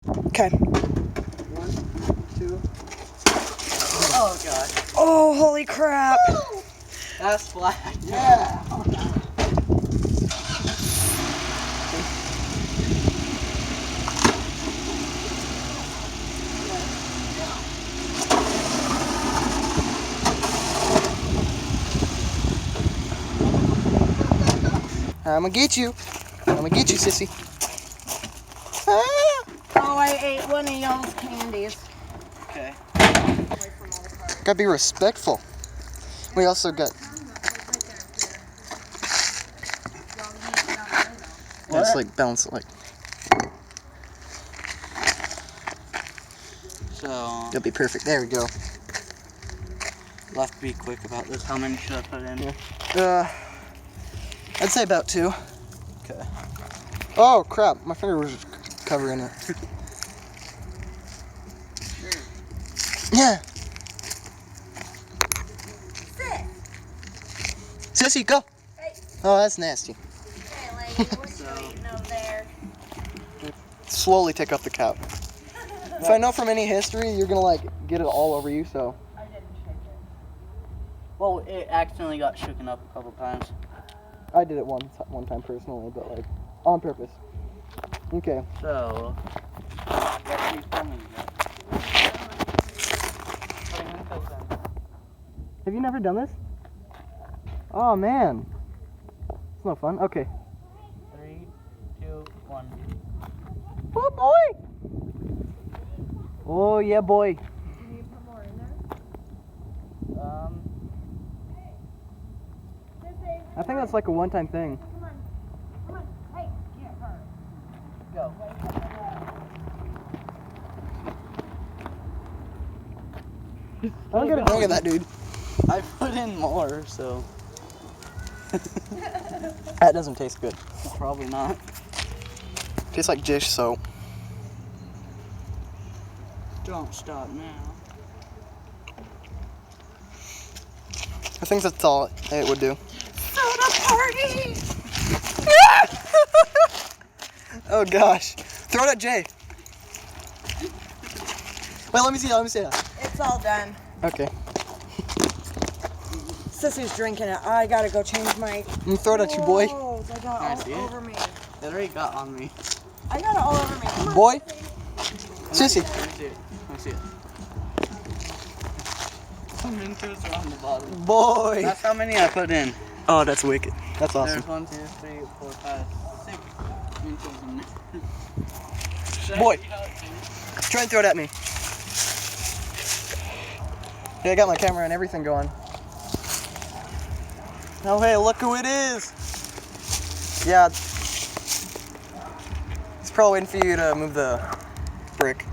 Okay. 1, 2. Oh god. Oh, holy crap. That's flat. Yeah. I'm gonna get you. I'm gonna get you, sissy. Oh, I ate one of y'all's candies. Okay. Gotta be respectful. We also got. That's like balance it like. So, Gotta be perfect. There we go. we'll have to be quick about this. How many should I put in? Yeah. I'd say about 2. Okay. Oh crap! My finger was covering it. Yeah. Sissy, go. Hey. Oh, that's nasty. Hey, lady, what you eating over there? Slowly take off the cap. If I know from any history, you're gonna like get it all over you. So I didn't shake it. Well, it accidentally got shooken up a couple times. I did it one time personally, but like on purpose. Okay. So, what are you filming? Have you never done this? Oh man, it's no fun. Okay. 3, 2, 1. Oh boy. Oh yeah, boy. Do you need to put more in there? Sissy, I think that's like a one-time thing. come on. Come on. Hey, get her. Go. I don't get a drink of that, dude. I put in more, so That doesn't taste good. probably not. Tastes like dish soap. Don't stop now. I think that's all it would do. Soda party! Oh gosh. Throw it at Jay. Wait, let me see that. It's all done. Okay. Sissy's drinking it. I gotta go change my. Throw it at you, boy. Oh, they got Can I all see it? over me. It already got on me. I got it all over me. Come on, Boy. Sissy. Sissy. Let me see it. Let me see it. Some Mentos are on the bottom. Boy. That's how many I put in. Oh, that's wicked. That's awesome. There's 1, 2, 3, 4, 5, 6 Mentos in there. Should I Boy. see how it tastes? Try and throw it at me. Yeah, I got my camera and everything going. Oh, hey, look who it is. Yeah. He's probably waiting for you to move the brick.